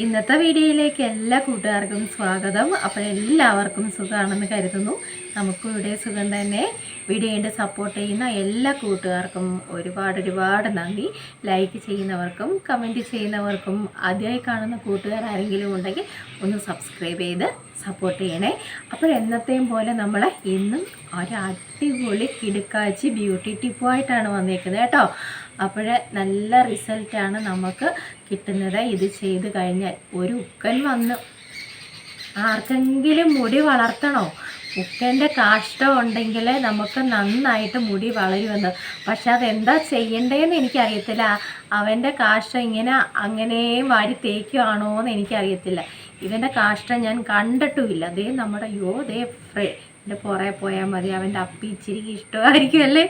ഇന്നത്തെ വീഡിയോയിലേക്ക് എല്ലാ കൂട്ടുകാർക്കും സ്വാഗതം. അപ്പോൾ എല്ലാവർക്കും സുഖമാണെന്ന് കരുതുന്നു. നമുക്കും ഇവിടെ സുഖം തന്നെ. വീഡിയോയുടെ സപ്പോർട്ട് ചെയ്യുന്ന എല്ലാ കൂട്ടുകാർക്കും ഒരുപാട് നന്ദി. ലൈക്ക് ചെയ്യുന്നവർക്കും കമൻറ്റ് ചെയ്യുന്നവർക്കും ആദ്യമായി കാണുന്ന കൂട്ടുകാർ ആരെങ്കിലും ഉണ്ടെങ്കിൽ ഒന്ന് സബ്സ്ക്രൈബ് ചെയ്ത് സപ്പോർട്ട് ചെയ്യണേ. അപ്പോൾ എന്നത്തെയും പോലെ നമ്മൾ ഇന്നും ഒരു അടിപൊളി കിടുക്കാച്ചി ബ്യൂട്ടി ടിപ്പുമായിട്ടാണ് വന്നേക്കുന്നത് കേട്ടോ. അപ്പോൾ നല്ല റിസൾട്ടാണ് നമുക്ക് കിട്ടുന്നത്. ഇത് ചെയ്ത് കഴിഞ്ഞാൽ ഒരു ഉക്കൻ വന്ന് ആർക്കെങ്കിലും മുടി വളർത്തണോ, ഉക്കൻ്റെ കാഷ്ടം ഉണ്ടെങ്കിൽ നമുക്ക് നന്നായിട്ട് മുടി വളരുമെന്ന്. പക്ഷെ അതെന്താ ചെയ്യേണ്ടതെന്ന് എനിക്കറിയത്തില്ല. അവൻ്റെ കാഷ്ടം ഇങ്ങനെ അങ്ങനെ വാരി തേക്കുകയാണോ എന്ന് എനിക്കറിയത്തില്ല. ഇവൻ്റെ കാഷ്ടം ഞാൻ കണ്ടിട്ടുമില്ല. അതേ നമ്മുടെ എൻ്റെ പുറകെ പോയാൽ മതി. അവൻ്റെ അപ്പി ഇച്ചിരി ഇഷ്ടമായിരിക്കും അല്ലേ?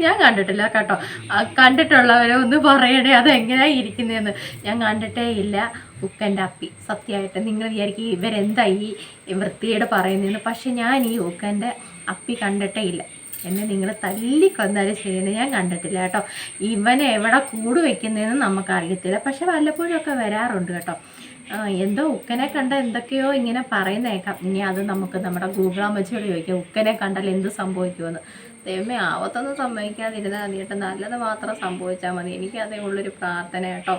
ഞാൻ കണ്ടിട്ടില്ല കേട്ടോ. കണ്ടിട്ടുള്ളവരെ ഒന്ന് പറയണേ അതെങ്ങനെയാണ് ഇരിക്കുന്നതെന്ന്. ഞാൻ കണ്ടിട്ടേ ഇല്ല ഉക്കൻ്റെ അപ്പി. സത്യമായിട്ട് നിങ്ങൾ വിചാരിക്കും ഇവരെന്താ ഈ വൃത്തിയോട് പറയുന്നതെന്ന്. പക്ഷെ ഞാൻ ഈ ഉക്കൻ്റെ അപ്പി കണ്ടിട്ടേ ഇല്ല. എന്നെ നിങ്ങൾ തല്ലിക്കൊന്നാലും ചെയ്യുന്നത് ഞാൻ കണ്ടിട്ടില്ല കേട്ടോ. ഇവനെ എവിടെ കൂട് വയ്ക്കുന്നതെന്ന് നമുക്കറിയത്തില്ല. പക്ഷെ വല്ലപ്പോഴും ഒക്കെ വരാറുണ്ട് കേട്ടോ. എന്തോ ഉക്കനെ കണ്ട എന്തൊക്കെയോ ഇങ്ങനെ പറയുന്നേക്കാം. ഇനി അത് നമുക്ക് നമ്മുടെ ഗൂഗിൾ അമ്മച്ചിയോട് ചോദിക്കാം, ഉക്കനെ കണ്ടാൽ എന്ത് സംഭവിക്കുമെന്ന്. ദൈവമേ ആവത്തൊന്നും സംഭവിക്കാതിരുന്നാൽ മതി. നല്ലത് മാത്രം സംഭവിച്ചാൽ മതി. എനിക്കതേ ഉള്ളൊരു പ്രാർത്ഥന കേട്ടോ.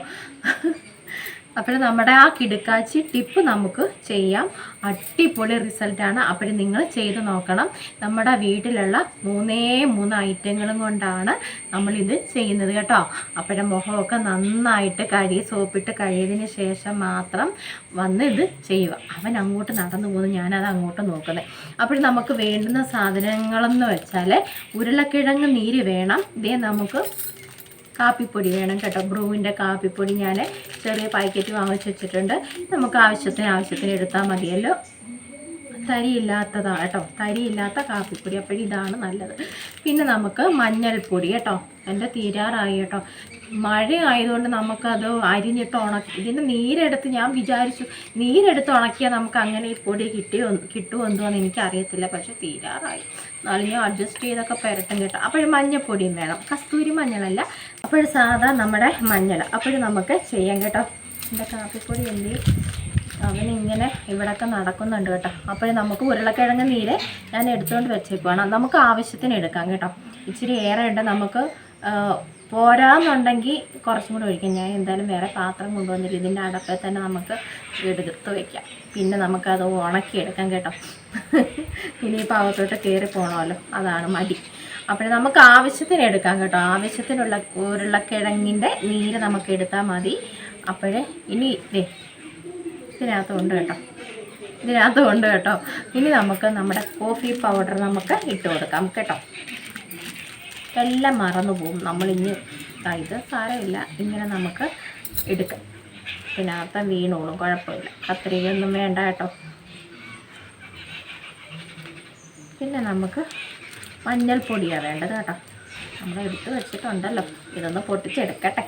അപ്പോൾ നമ്മുടെ ആ കിടുക്കാച്ചി ടിപ്പ് നമുക്ക് ചെയ്യാം. അടിപൊളി റിസൾട്ടാണ്. അപ്പോൾ നിങ്ങൾ ചെയ്ത് നോക്കണം. നമ്മുടെ വീട്ടിലുള്ള 3 ഐറ്റങ്ങളും കൊണ്ടാണ് നമ്മളിത് ചെയ്യുന്നത് കേട്ടോ. അപ്പോൾ മുഖമൊക്കെ നന്നായിട്ട് സോപ്പിട്ട് കഴുകിയതിന് ശേഷം മാത്രം വന്ന് ഇത് ചെയ്യുക. അവൻ അങ്ങോട്ട് നടന്നു പോകുന്നു, ഞാനത് അങ്ങോട്ട് നോക്കുന്നത്. അപ്പോൾ നമുക്ക് വേണ്ടുന്ന സാധനങ്ങളെന്ന് വെച്ചാൽ ഉരുളക്കിഴങ്ങ് നീര് വേണം. ഇതേ നമുക്ക് കാപ്പിപ്പൊടി വേണം കേട്ടോ. ബ്രൂവിൻ്റെ കാപ്പിപ്പൊടി ഞാൻ ചെറിയ പാക്കറ്റ് വാങ്ങിച്ച് വെച്ചിട്ടുണ്ട്. നമുക്ക് ആവശ്യത്തിന് എടുത്താൽ മതിയല്ലോ. തരിയില്ലാത്തതാണ് കേട്ടോ, തരിയില്ലാത്ത കാപ്പിപ്പൊടി. അപ്പോൾ ഇതാണ് നല്ലത്. പിന്നെ നമുക്ക് മഞ്ഞൾപ്പൊടി കേട്ടോ. എൻ്റെ തീരാറായി കേട്ടോ. മഴ ആയതുകൊണ്ട് നമുക്കത് അരിഞ്ഞിട്ട് ഉണക്കി ഇതിൻ്റെ നീരെടുത്ത് ഞാൻ വിചാരിച്ചു നീരെടുത്ത് ഉണക്കിയാൽ നമുക്ക് അങ്ങനെ ഈ പൊടി കിട്ടുമോ എന്തോന്ന് എനിക്കറിയത്തില്ല. പക്ഷെ തീരാറായി. എന്നാലും ഞാൻ അഡ്ജസ്റ്റ് ചെയ്തൊക്കെ പുരട്ടും കേട്ടോ. അപ്പോഴും മഞ്ഞൾപ്പൊടിയും വേണം. കസ്തൂരി മഞ്ഞളല്ല, അപ്പോഴും സാധാ നമ്മുടെ മഞ്ഞൾ. അപ്പോഴും നമുക്ക് ചെയ്യാം കേട്ടോ. എൻ്റെ കാപ്പിപ്പൊടി അവനിങ്ങനെ ഇവിടെയൊക്കെ നടക്കുന്നുണ്ട് കേട്ടോ. അപ്പോൾ നമുക്ക് ഉരുളക്കിഴങ്ങ് നീര് ഞാൻ എടുത്തുകൊണ്ട് വെച്ചേക്കുവാണ്. നമുക്ക് ആവശ്യത്തിന് എടുക്കാം കേട്ടോ. ഇച്ചിരി ഏറെ ഉണ്ട്. നമുക്ക് പോരാന്നുണ്ടെങ്കിൽ കുറച്ചും കൂടെ ഒഴിക്കാം. ഞാൻ എന്തായാലും വേറെ പാത്രം കൊണ്ടുവന്നില്ല. ഇതിൻ്റെ അടപ്പിൽ തന്നെ നമുക്ക് എടുത്ത് വയ്ക്കാം. പിന്നെ നമുക്കത് ഉണക്കിയെടുക്കാം കേട്ടോ. ഇനിയിപ്പോൾ അകത്തോട്ട് കയറി പോകണമല്ലോ, അതാണ് മടി. അപ്പോൾ നമുക്ക് ആവശ്യത്തിന് എടുക്കാം കേട്ടോ. ആവശ്യത്തിനുള്ള ഉരുളക്കിഴങ്ങിൻ്റെ നീര് നമുക്ക് എടുത്താൽ മതി. അപ്പോഴേ ഇനി ഇതിനകത്തുണ്ട് കേട്ടോ. ഇനി നമുക്ക് നമ്മുടെ കോഫി പൗഡർ നമുക്ക് ഇട്ട് കൊടുക്കാം കേട്ടോ. എല്ലാം മറന്നു പോകും നമ്മളിഞ്ഞ്. ഇത് സാരമില്ല, ഇങ്ങനെ നമുക്ക് എടുക്കാം. ഇതിനകത്ത് വീണോളും, കുഴപ്പമില്ല. കത്രികയൊന്നും വേണ്ട കേട്ടോ. പിന്നെ നമുക്ക് മഞ്ഞൾപ്പൊടിയാണ് വേണ്ടത് കേട്ടോ. നമ്മൾ എടുത്ത് വെച്ചിട്ടുണ്ടല്ലോ, ഇതൊന്ന് പൊട്ടിച്ചെടുക്കട്ടെ.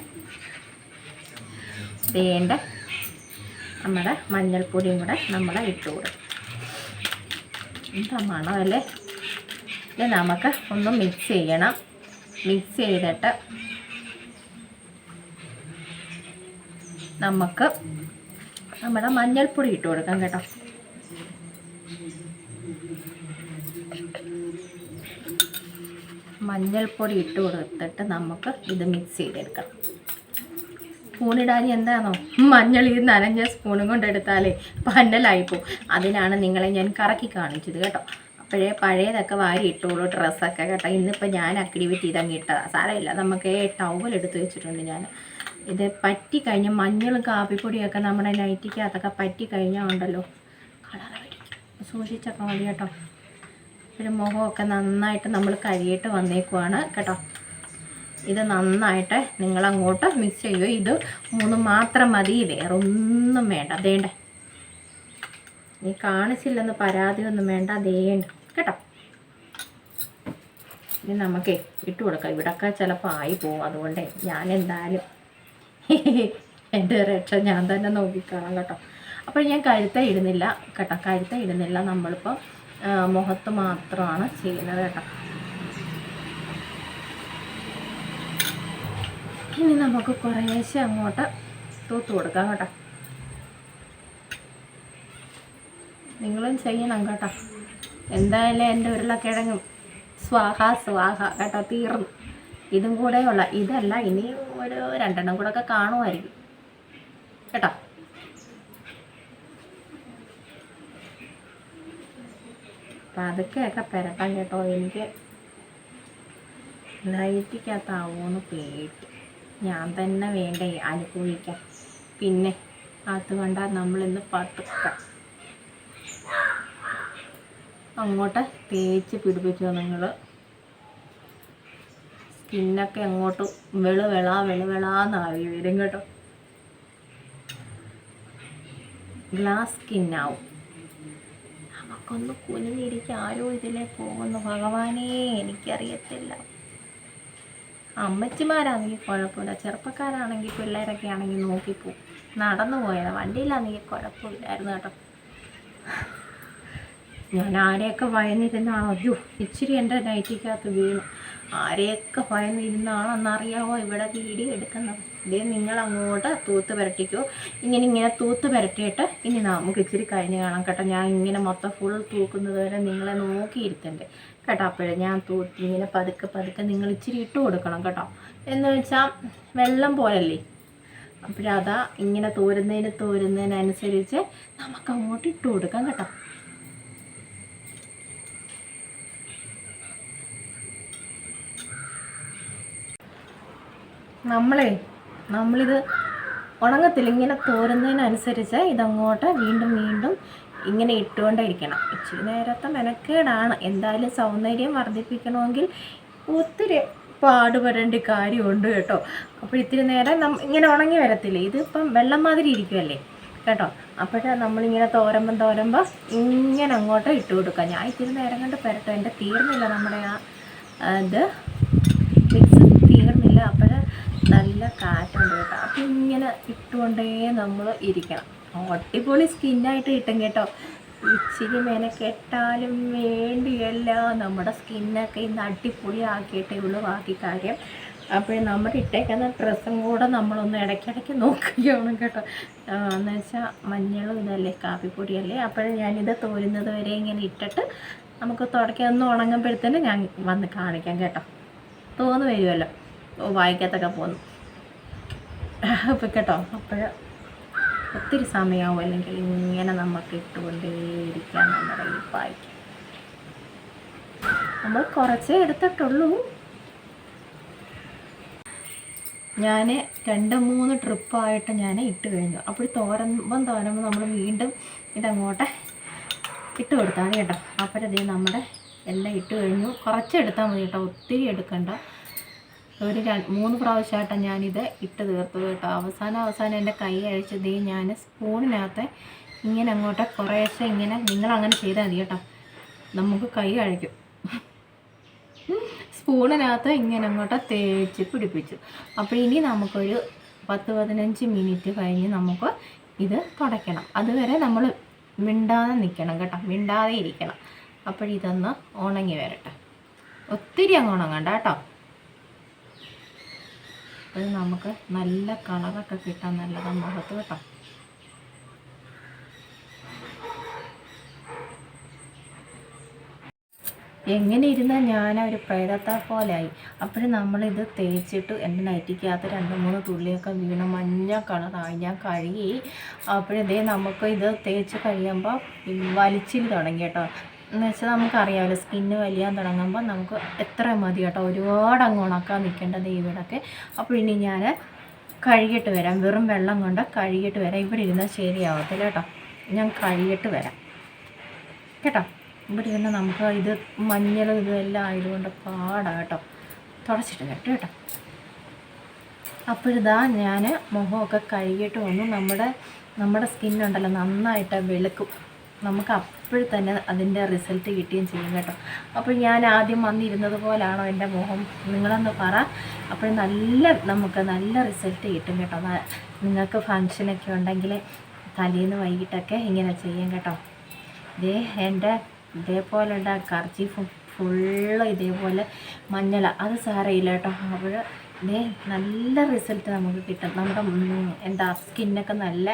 വേണ്ട നമ്മുടെ മഞ്ഞൾപ്പൊടിയും കൂടെ നമ്മൾ ഇട്ട് കൊടുക്കും. എന്താ മണമല്ലേ. ഇത് നമുക്ക് ഒന്ന് മിക്സ് ചെയ്യണം. മിക്സ് ചെയ്തിട്ട് നമുക്ക് നമ്മുടെ മഞ്ഞൾപ്പൊടി ഇട്ട് കൊടുക്കാം കേട്ടോ. മഞ്ഞൾപ്പൊടി ഇട്ട് കൊടുത്തിട്ട് നമുക്ക് ഇത് മിക്സ് ചെയ്തെടുക്കാം. സ്പൂണിടാനി എന്താണോ, മഞ്ഞൾ ഈ നനഞ്ഞ സ്പൂണും കൊണ്ടെടുത്താലേ പന്നലായിപ്പോവും. അതിനാണ് നിങ്ങളെ ഞാൻ കറക്കി കാണിച്ചത് കേട്ടോ. അപ്പോഴേ പഴയതൊക്കെ വാരി ഇട്ടോളൂ ഡ്രസ്സൊക്കെ കേട്ടോ. ഇന്നിപ്പോൾ ഞാൻ ആക്ടിവിറ്റി ചെയ്തങ്ങ് ഇട്ടതാണ്. സാരമില്ല, നമുക്ക് ടവൽ എടുത്ത് വെച്ചിട്ടുണ്ട് ഞാൻ. ഇത് പറ്റിക്കഴിഞ്ഞാൽ മഞ്ഞളും കാപ്പിപ്പൊടിയൊക്കെ നമ്മുടെ നൈറ്റിക്കകത്തൊക്കെ പറ്റിക്കഴിഞ്ഞാൽ ഉണ്ടല്ലോ കളറ് പിടിക്കും. സൂക്ഷിച്ചൊക്കെ മതി കേട്ടോ. ഒരു മുഖമൊക്കെ നന്നായിട്ട് നമ്മൾ കഴുകിയിട്ട് വന്നേക്കുവാണ് കേട്ടോ. ഇത് നന്നായിട്ട് നിങ്ങളങ്ങോട്ട് മിക്സ് ചെയ്യുക. ഇത് 3 മാത്രം മതി, വേറൊന്നും വേണ്ട. അതേണ്ടേ, നീ കാണിച്ചില്ലെന്ന് പരാതിയൊന്നും വേണ്ട. അതേണ്ട കേട്ടോ. ഇനി നമുക്കേ ഇട്ട് കൊടുക്കാം. ഇവിടെയൊക്കെ ചിലപ്പോൾ ആയി പോവും. അതുകൊണ്ട് ഞാൻ എന്തായാലും എൻ്റെ രക്ഷ ഞാൻ തന്നെ നോക്കിക്കാണാം കേട്ടോ. അപ്പോൾ ഞാൻ കഴുത്ത ഇടുന്നില്ല കേട്ടോ. നമ്മളിപ്പോൾ മുഖത്ത് മാത്രമാണ് ചെയ്യുന്നത് കേട്ടോ. ഇനി നമുക്ക് കുറേശ്ശെ അങ്ങോട്ട് തൂത്ത് കൊടുക്കാം കേട്ടോ. നിങ്ങളും ചെയ്യണം കേട്ടോ. എന്തായാലും എൻ്റെ ഉരുളക്കിഴങ്ങും സ്വാഹ കേട്ടോ, തീർന്നു. ഇതും കൂടെ ഉള്ള ഇതല്ല, ഇനി ഒരു 2 കൂടെ ഒക്കെ കാണുമായിരിക്കും കേട്ടോ. പതുക്കെയൊക്കെ പെരട്ടാൻ കേട്ടോ. എനിക്ക് ലൈറ്റിക്കകത്താവുമെന്ന് പേടി. ഞാൻ തന്നെ വേണ്ടേ അനുഭവിക്കാം. പിന്നെ അതുകൊണ്ടാണ് നമ്മളിന്ന് പതുക്കെ അങ്ങോട്ട് തേച്ച് പിടിപ്പിച്ചോ. നിങ്ങൾ സ്കിന്നൊക്കെ അങ്ങോട്ട് വെളുവെളാന്നായി വരും കേട്ടോ. ഗ്ലാസ് സ്കിന്നാവും. നമുക്കൊന്ന് കുനിഞ്ഞിരിക്കും. ആരോ ഇതിലേ പോകുന്നു. ഭഗവാനേ, എനിക്കറിയത്തില്ല. അമ്മച്ചിമാരാണെങ്കിൽ കുഴപ്പമില്ല, ചെറുപ്പക്കാരാണെങ്കിൽ പിള്ളേരൊക്കെ ആണെങ്കിൽ നോക്കിപ്പോവും. നടന്നു പോയത് വണ്ടിയിലാണെങ്കിൽ കുഴപ്പമില്ലായിരുന്നു കേട്ടോ. ഞാൻ ആരെയൊക്കെ ഭയന്നിരുന്നാണോ, അയ്യോ ഇച്ചിരി എൻ്റെ നൈറ്റിക്കകത്ത് വീണു, ആരെയൊക്കെ ഭയന്നിരുന്നാണെന്നറിയാമോ ഇവിടെ വീഡിയോ എടുക്കുന്നത്. ഇതേ നിങ്ങൾ അങ്ങോട്ട് തൂത്ത് പുരട്ടിക്കോ. ഇങ്ങനെ തൂത്ത് പുരട്ടിയിട്ട് ഇനി നമുക്ക് ഇച്ചിരി കഴിഞ്ഞ് കാണാം കേട്ടോ. ഞാൻ ഇങ്ങനെ മൊത്തം ഫുൾ തൂക്കുന്നത് വരെ നിങ്ങളെ നോക്കിയിരുത്തണ്ടേ കേട്ടോ. അപ്പോഴേ ഞാൻ തൂത്ത് ഇങ്ങനെ പതുക്കെ നിങ്ങൾ ഇച്ചിരി ഇട്ട് കൊടുക്കണം കേട്ടോ. എന്ന് വെച്ചാൽ വെള്ളം പോലല്ലേ. അപ്പോഴതാ ഇങ്ങനെ തോരുന്നതിനനുസരിച്ച് നമുക്ക് അങ്ങോട്ട് ഇട്ട് കൊടുക്കാം കേട്ടോ. നമ്മളിത് ഉണങ്ങത്തില്ല. ഇങ്ങനെ തോരുന്നതിനനുസരിച്ച് ഇതങ്ങോട്ട് വീണ്ടും ഇങ്ങനെ ഇട്ടുകൊണ്ടിരിക്കണം. ഇച്ചിരി നേരത്തെ മെനക്കേടാണ്. എന്തായാലും സൗന്ദര്യം വർദ്ധിപ്പിക്കണമെങ്കിൽ ഒത്തിരി പാടുപെടേണ്ട കാര്യമുണ്ട് കേട്ടോ. അപ്പോൾ ഇത്തിരി നേരം ഇങ്ങനെ ഉണങ്ങി വരത്തില്ലേ, ഇതിപ്പം വെള്ളം മാതിരി ഇരിക്കുമല്ലേ കേട്ടോ. അപ്പോഴേ നമ്മളിങ്ങനെ തോരുമ്പോൾ ഇങ്ങനെ അങ്ങോട്ട് ഇട്ട് കൊടുക്കാം. ഞാൻ ഇത്തിരി നേരം കൊണ്ട് പുരട്ടോ. എൻ്റെ തീർന്നില്ല, നമ്മുടെ ഇത് മിക്സ് തീർന്നില്ല. അപ്പോൾ നല്ല കാറ്റുണ്ട് കേട്ടോ. അപ്പം ഇങ്ങനെ ഇട്ടുകൊണ്ടേ നമ്മൾ ഇരിക്കണം. അടിപൊളി സ്കിന്നായിട്ട് കിട്ടും കേട്ടോ. ഇച്ചിരി മെനക്കെട്ടാലും വേണ്ടിയല്ല, നമ്മുടെ സ്കിന്നൊക്കെ ഇന്ന് അടിപൊളിയാക്കിയിട്ടേ ഉള്ളൂ ബാക്കി കാര്യം. അപ്പോൾ നമ്മൾ ഇട്ടേക്കുന്ന ഡ്രസ്സും കൂടെ നമ്മളൊന്ന് ഇടയ്ക്കിടയ്ക്ക് നോക്കുകയാണ് കേട്ടോ. എന്ന് വെച്ചാൽ മഞ്ഞളും ഇതല്ലേ, കാപ്പിപ്പൊടിയല്ലേ. അപ്പോഴും ഞാനിത് തോരുന്നത് വരെ ഇങ്ങനെ ഇട്ടിട്ട് നമുക്ക് തുടയ്ക്കാൻ ഒന്ന് ഉണങ്ങുമ്പോഴത്തേന് ഞാൻ വന്ന് കാണിക്കാം കേട്ടോ. തോന്നു വരുമല്ലോ, വായിക്കത്തൊക്കെ പോന്നു അപ്പം കേട്ടോ. അപ്പോൾ ഒത്തിരി സമയമാവും, അല്ലെങ്കിൽ ഇങ്ങനെ നമുക്ക് ഇട്ടുകൊണ്ടേയിരിക്കാം. നമ്മുടെ ഈ പായ്ക്ക് നമ്മൾ കുറച്ചേ എടുത്തിട്ടുള്ളൂ. ഞാൻ 2-3 ട്രിപ്പായിട്ട് ഞാൻ ഇട്ട് കഴിഞ്ഞു. അപ്പോൾ തോരുമ്പോൾ നമ്മൾ വീണ്ടും ഇതങ്ങോട്ട് ഇട്ട് കൊടുത്താൽ കേട്ടോ. അപ്പോഴതേ നമ്മുടെ എല്ലാം ഇട്ട് കഴിഞ്ഞു. കുറച്ചെടുത്താൽ മതി കേട്ടോ, ഒത്തിരി എടുക്കണ്ട. ഒരു 3 പ്രാവശ്യമായിട്ടാണ് ഞാനിത് ഇട്ട് തീർത്തു കേട്ടോ. അവസാനം എൻ്റെ കൈ അഴിച്ചതേ ഞാൻ സ്പൂണിനകത്ത് ഇങ്ങനെ അങ്ങോട്ട് കുറേശ്ശെ ഇങ്ങനെ, നിങ്ങളങ്ങനെ ചെയ്താൽ മതി കേട്ടോ. നമുക്ക് കൈ അഴിക്കും. സ്പൂണിനകത്ത് ഇങ്ങനെ അങ്ങോട്ട് തേച്ച് പിടിപ്പിച്ചു. അപ്പോൾ ഇനി നമുക്കൊരു 10-15 മിനിറ്റ് കഴിഞ്ഞ് നമുക്ക് ഇത് തുടയ്ക്കണം. അതുവരെ നമ്മൾ മിണ്ടാതെ നിൽക്കണം കേട്ടോ, മിണ്ടാതെ ഇരിക്കണം. അപ്പോഴിതൊന്ന് ഉണങ്ങി വരട്ടെ. ഒത്തിരി അങ്ങ് ഉണങ്ങണ്ട കേട്ടോ. അത് നമുക്ക് നല്ല കളറൊക്കെ കിട്ടാൻ നല്ലതാണ് മുഖത്ത് കേട്ടോ. എങ്ങനെ ഇരുന്നാൽ ഞാനൊരു പ്രേതത്തെ പോലെയായി. അപ്പോഴും നമ്മളിത് തേച്ചിട്ട് എൻ്റെ നൈറ്റിക്കകത്ത് 2-3 തുള്ളിയൊക്കെ വീണ് മഞ്ഞ കളറായി. ഞാൻ കഴുകി. അപ്പോഴിതേ നമുക്ക് ഇത് തേച്ച് കഴിയുമ്പോൾ വലിച്ചിൽ തുടങ്ങി കേട്ടോ. എന്ന് വെച്ചാൽ നമുക്കറിയാമല്ലോ, സ്കിന്ന് വലിയാൻ തുടങ്ങുമ്പോൾ നമുക്ക് എത്ര മതി കേട്ടോ, ഒരുപാട് അങ്ങ് ഉണക്കാൻ നിൽക്കേണ്ടത് ഇവിടൊക്കെ. അപ്പോൾ ഇനി ഞാൻ കഴുകിയിട്ട് വരാം. വെറും വെള്ളം കൊണ്ട് കഴുകിയിട്ട് വരാം. ഇവിടെ ഇരുന്നാൽ ശരിയാവത്തില്ല കേട്ടോ. ഞാൻ കഴുകിയിട്ട് വരാം കേട്ടോ. ഇവിടെ ഇരുന്ന് നമുക്ക് ഇത് മഞ്ഞളും ഇതെല്ലാം ആയതുകൊണ്ട് പാടാം കേട്ടോ. തുടച്ചിട്ട് കേട്ടോ. അപ്പോഴിതാ ഞാൻ മുഖമൊക്കെ കഴുകിയിട്ട് വന്നു. നമ്മുടെ സ്കിന്നുണ്ടല്ലോ നന്നായിട്ട് വെളുക്കും. നമുക്ക് അപ്പോൾ തന്നെ അതിൻ്റെ റിസൾട്ട് കിട്ടുകയും ചെയ്യും കേട്ടോ. അപ്പോൾ ഞാൻ ആദ്യം വന്നിരുന്നത് പോലാണോ എൻ്റെ മുഖം, നിങ്ങളൊന്ന് പറ. അപ്പോൾ നമുക്ക് നല്ല റിസൾട്ട് കിട്ടും കേട്ടോ. നിങ്ങൾക്ക് ഫങ്ഷനൊക്കെ ഉണ്ടെങ്കിൽ തലേന്ന് വൈകിട്ടൊക്കെ ഇങ്ങനെ ചെയ്യാം കേട്ടോ. എൻ്റെ ഇതേപോലെ കർച്ചീഫും ഫുള്ള് ഇതേപോലെ മഞ്ഞള, അത് സാരമില്ല കേട്ടോ. അപ്പോൾ നല്ല റിസൾട്ട് നമുക്ക് കിട്ടും. നമ്മുടെ എന്താ സ്കിന്നൊക്കെ നല്ല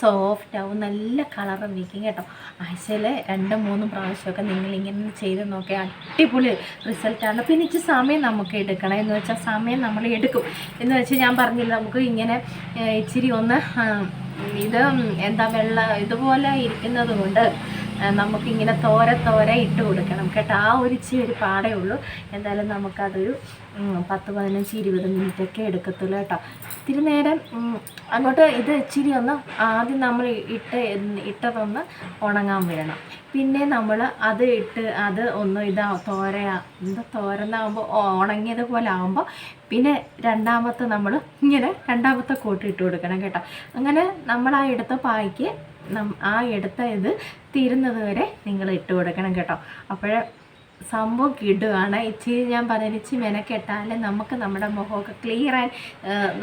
സോഫ്റ്റ് ആവും, നല്ല കളറ് നിൽക്കും കേട്ടോ. ആഴ്ചയിൽ 2-3 പ്രാവശ്യമൊക്കെ നിങ്ങളിങ്ങനെ ചെയ്ത് നോക്കിയാൽ അടിപൊളി റിസൾട്ടാണ്. പിന്നെ ഇച്ചിരി സമയം നമുക്ക് എടുക്കണം, എന്ന് വെച്ചാൽ സമയം നമ്മൾ എടുക്കും എന്ന് വെച്ചാൽ ഞാൻ പറഞ്ഞില്ല, നമുക്ക് ഇങ്ങനെ ഇച്ചിരി ഒന്ന് ഇത് എന്താ ഇതുപോലെ ഇരിക്കുന്നത് കൊണ്ട് നമുക്കിങ്ങനെ തോര ഇട്ട് കൊടുക്കണം കേട്ടോ. ആ ഒരു ഇച്ചിരി പാടേ ഉള്ളൂ. എന്തായാലും നമുക്കതൊരു 10-15-20 മിനിറ്റൊക്കെ എടുക്കത്തുള്ളൂ കേട്ടോ. ഇത്തിരി നേരം അങ്ങോട്ട് ഇത് ഇച്ചിരി ഒന്ന് ആദ്യം നമ്മൾ ഇട്ടതൊന്ന് ഉണങ്ങാൻ വേണം. പിന്നെ നമ്മൾ അത് ഒന്ന് തോരനാകുമ്പോൾ ഉണങ്ങിയതുപോലെ ആകുമ്പോൾ പിന്നെ രണ്ടാമത്തെ കോട്ട് ഇട്ട് കൊടുക്കണം കേട്ടോ. അങ്ങനെ നമ്മൾ ആ എടുത്ത പായ്ക്ക് എടുത്ത ഇത് തീരുന്നത് വരെ നിങ്ങൾ ഇട്ട് കൊടുക്കണം കേട്ടോ. അപ്പോഴേ സംഭവം കിടുകയാണ്. ഇച്ചിരി ഞാൻ പറഞ്ഞിച്ച് മെനക്കെട്ടാൽ നമുക്ക് നമ്മുടെ മുഖമൊക്കെ ക്ലിയറായി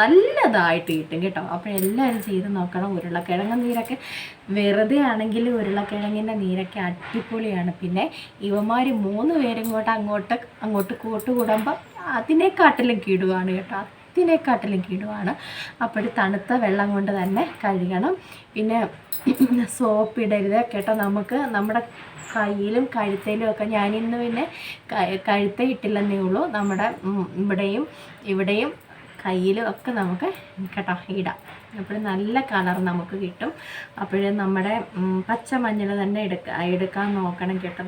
നല്ലതായിട്ട് കിട്ടും കേട്ടോ. അപ്പോഴെല്ലാവരും ചെയ്ത് നോക്കണം. ഉരുളക്കിഴങ്ങ് നീരൊക്കെ വെറുതെ ആണെങ്കിൽ ഉരുളക്കിഴങ്ങിൻ്റെ നീരൊക്കെ അടിപൊളിയാണ്. പിന്നെ ഇവന്മാർ 3 പേരും അങ്ങോട്ട് കൂട്ടുകൂടുമ്പോൾ അതിനെക്കാട്ടിലും കിടുകയാണ് കേട്ടോ. ഇതിനെക്കാട്ടിലും കിടുവാണ്. അപ്പോൾ തണുത്ത വെള്ളം കൊണ്ട് തന്നെ കഴുകണം. പിന്നെ സോപ്പ് ഇടരുത് കേട്ടോ. നമുക്ക് നമ്മുടെ കയ്യിലും കഴുത്തേലും ഒക്കെ, ഞാനിന്ന് പിന്നെ കഴുത്ത ഇട്ടില്ലെന്നേ ഉള്ളൂ, നമ്മുടെ ഇവിടെയും കയ്യിലും ഒക്കെ നമുക്ക് കേട്ടോ ഇടാം. അപ്പോൾ നല്ല കളർ നമുക്ക് കിട്ടും. അപ്പോഴേ നമ്മുടെ പച്ചമഞ്ഞൾ തന്നെ എടുക്കാൻ നോക്കണം കേട്ടോ.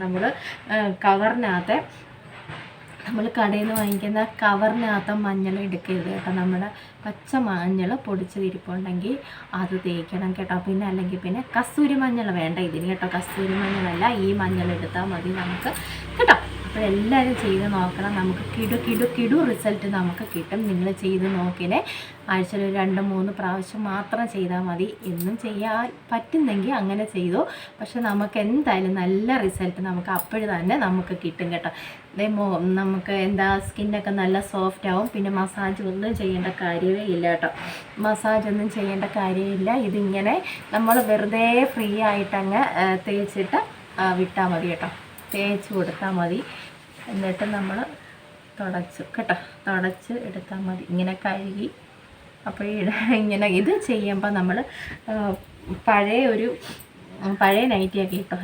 നമ്മൾ കടയിൽ നിന്ന് വാങ്ങിക്കുന്ന കവറിനകത്ത് മഞ്ഞൾ എടുക്കരുത് കേട്ടോ. നമ്മുടെ പച്ച മഞ്ഞൾ പൊടിച്ചതിരിപ്പുണ്ടെങ്കിൽ അത് തേക്കണം കേട്ടോ. പിന്നെ അല്ലെങ്കിൽ പിന്നെ കസ്തൂരി മഞ്ഞൾ വേണ്ട ഇതിന് കേട്ടോ. കസ്തൂരി മഞ്ഞളല്ല, ഈ മഞ്ഞൾ എടുത്താൽ മതി നമുക്ക് കേട്ടോ. അപ്പോഴെല്ലാവരും ചെയ്ത് നോക്കണം. നമുക്ക് കിടു റിസൾട്ട് നമുക്ക് കിട്ടും. നിങ്ങൾ ചെയ്ത് നോക്കിനെ ആഴ്ചയിൽ 2-3 പ്രാവശ്യം മാത്രം ചെയ്താൽ മതി. എന്നും ചെയ്യാൻ പറ്റുന്നെങ്കിൽ അങ്ങനെ ചെയ്തോ. പക്ഷെ നമുക്ക് എന്തായാലും നല്ല റിസൾട്ട് നമുക്ക് അപ്പോഴും തന്നെ നമുക്ക് കിട്ടും കേട്ടോ. നമുക്ക് സ്കിന്നൊക്കെ നല്ല സോഫ്റ്റ് ആവും. പിന്നെ മസാജ് ഒന്നും ചെയ്യേണ്ട കാര്യമേ ഇല്ല കേട്ടോ. മസാജൊന്നും ചെയ്യേണ്ട കാര്യമില്ല. ഇതിങ്ങനെ നമ്മൾ വെറുതെ ഫ്രീ ആയിട്ടങ്ങ് തേച്ചിട്ട് വിട്ടാൽ മതി കേട്ടോ. തേച്ച് കൊടുത്താൽ മതി. എന്നിട്ട് നമ്മൾ തുടച്ച് എടുത്താൽ മതി. ഇങ്ങനെ കഴുകി അപ്പോൾ ഇങ്ങനെ ഇത് ചെയ്യുമ്പോൾ നമ്മൾ പഴയ നൈറ്റിയൊക്കെ ഇട്ടോ.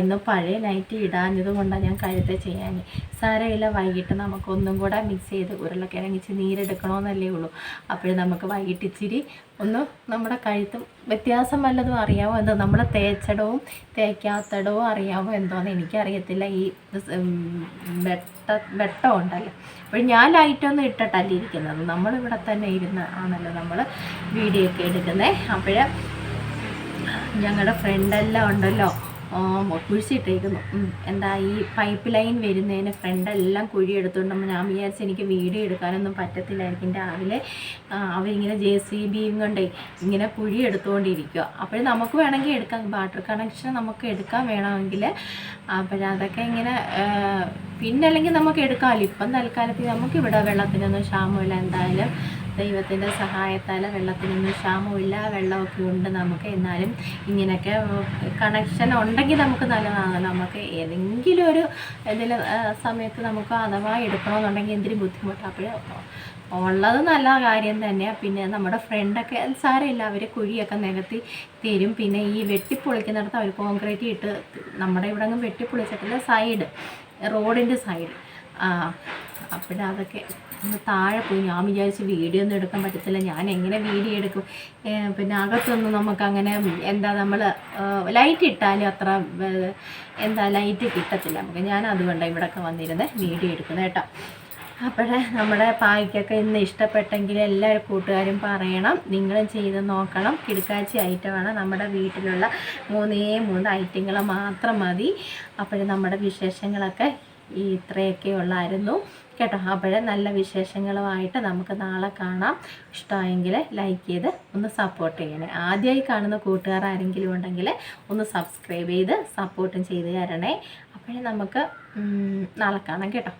ഇന്ന് പഴയ നൈറ്റി ഇടാഞ്ഞത് കൊണ്ടാണ് ഞാൻ കഴുത്തെ ചെയ്യാൻ. സാരമില്ല, വൈകിട്ട് നമുക്കൊന്നും കൂടെ മിക്സ് ചെയ്ത് ഉരുളക്കിഴങ്ങിച്ച് നീരെടുക്കണമെന്നല്ലേ ഉള്ളൂ. അപ്പോഴും നമുക്ക് വൈകിട്ട് ഇച്ചിരി ഒന്ന് നമ്മുടെ കഴുത്തും വ്യത്യാസം വല്ലതും അറിയാമോ എന്തോ, നമ്മൾ തേച്ചടവും തേക്കാത്തടവും അറിയാമോ എന്തോന്ന് എനിക്കറിയത്തില്ല. ഈ വെട്ടം ഉണ്ടല്ലോ. അപ്പോൾ ഞാൻ ലൈറ്റൊന്നും ഇട്ടിട്ടല്ല ഇരിക്കുന്നത്. നമ്മളിവിടെ തന്നെ ആണല്ലോ നമ്മൾ വീഡിയോ ഒക്കെ എടുക്കുന്നത്. അപ്പോഴേ ഞങ്ങളുടെ ഫ്രണ്ടെല്ലാം ഉണ്ടല്ലോ കുഴിച്ചിട്ടേക്കുന്നു. ഈ പൈപ്പ് ലൈൻ വരുന്നതിന് ഫ്രണ്ടെല്ലാം കുഴി എടുത്തുകൊണ്ടുമ്പോൾ ഞാൻ വിചാരിച്ചു എനിക്ക് വീഡിയോ എടുക്കാനൊന്നും പറ്റത്തില്ലായിരിക്കും. രാവിലെ അവരിങ്ങനെ JCB കൊണ്ടേ ഇങ്ങനെ കുഴി എടുത്തുകൊണ്ടിരിക്കുക. അപ്പോൾ നമുക്ക് വേണമെങ്കിൽ എടുക്കാം, വാട്ടർ കണക്ഷൻ നമുക്ക് എടുക്കാൻ വേണമെങ്കിൽ. അതൊക്കെ ഇങ്ങനെ പിന്നെ അല്ലെങ്കിൽ നമുക്ക് എടുക്കാമല്ലോ. ഇപ്പം തൽക്കാലത്തിൽ നമുക്കിവിടെ വെള്ളത്തിനൊന്നും ക്ഷാമമില്ല. എന്തായാലും ദൈവത്തിൻ്റെ സഹായത്താൽ വെള്ളത്തിനൊന്നും ക്ഷാമമില്ല, വെള്ളമൊക്കെ ഉണ്ട് നമുക്ക്. എന്നാലും ഇങ്ങനെയൊക്കെ കണക്ഷൻ ഉണ്ടെങ്കിൽ നമുക്ക് നല്ലതാണ്. നമുക്ക് ഏതെങ്കിലും ഒരു സമയത്ത് നമുക്ക് അഥവാ എടുക്കണമെന്നുണ്ടെങ്കിൽ എന്തിനും ബുദ്ധിമുട്ടാണ്. അപ്പോൾ ഉള്ളത് നല്ല കാര്യം തന്നെയാണ്. പിന്നെ നമ്മുടെ ഫ്രണ്ടൊക്കെ സാരമില്ല, അവർ കുഴിയൊക്കെ നികത്തി തരും. പിന്നെ ഈ വെട്ടിപ്പൊളിക്കുന്നിടത്ത് അവർ കോൺക്രീറ്റ് ഇട്ട്, നമ്മുടെ ഇവിടെ അങ്ങ് വെട്ടിപ്പൊളിച്ചിട്ടില്ല, റോഡിൻ്റെ സൈഡ്. അപ്പോഴതൊക്കെ താഴെ പോയി. ഞാൻ വിചാരിച്ച് വീഡിയോ ഒന്നും എടുക്കാൻ പറ്റത്തില്ല, ഞാൻ എങ്ങനെ വീഡിയോ എടുക്കും. പിന്നെ അകത്തൊന്നും നമുക്കങ്ങനെ നമ്മൾ ലൈറ്റ് ഇട്ടാലും അത്ര ലൈറ്റ് കിട്ടത്തില്ല നമുക്ക്. ഞാൻ അതുകൊണ്ടാണ് ഇവിടെയൊക്കെ വന്നിരുന്ന് വീഡിയോ എടുക്കുന്നത് കേട്ടോ. അപ്പോഴേ നമ്മുടെ പായ്ക്കൊക്കെ ഇന്ന് ഇഷ്ടപ്പെട്ടെങ്കിൽ എല്ലാ കൂട്ടുകാരും പറയണം, നിങ്ങളും ചെയ്ത് നോക്കണം. കിടക്കാച്ചി ഐറ്റമാണ്. നമ്മുടെ വീട്ടിലുള്ള 3 ഐറ്റങ്ങൾ മാത്രം മതി. അപ്പോഴേ നമ്മുടെ വിശേഷങ്ങളൊക്കെ ഇത്രയൊക്കെ ഉള്ളായിരുന്നു കേട്ടോ. അപ്പോഴേ നല്ല വിശേഷങ്ങളുമായിട്ട് നമുക്ക് നാളെ കാണാം. ഇഷ്ടമായെങ്കിൽ ലൈക്ക് ചെയ്ത് ഒന്ന് സപ്പോർട്ട് ചെയ്യണേ. ആദ്യമായി കാണുന്ന കൂട്ടുകാർ ആരെങ്കിലും ഉണ്ടെങ്കിൽ ഒന്ന് സബ്സ്ക്രൈബ് ചെയ്ത് സപ്പോർട്ടും ചെയ്ത് തരണേ. അപ്പോഴേ നമുക്ക് നാളെ കാണാം കേട്ടോ.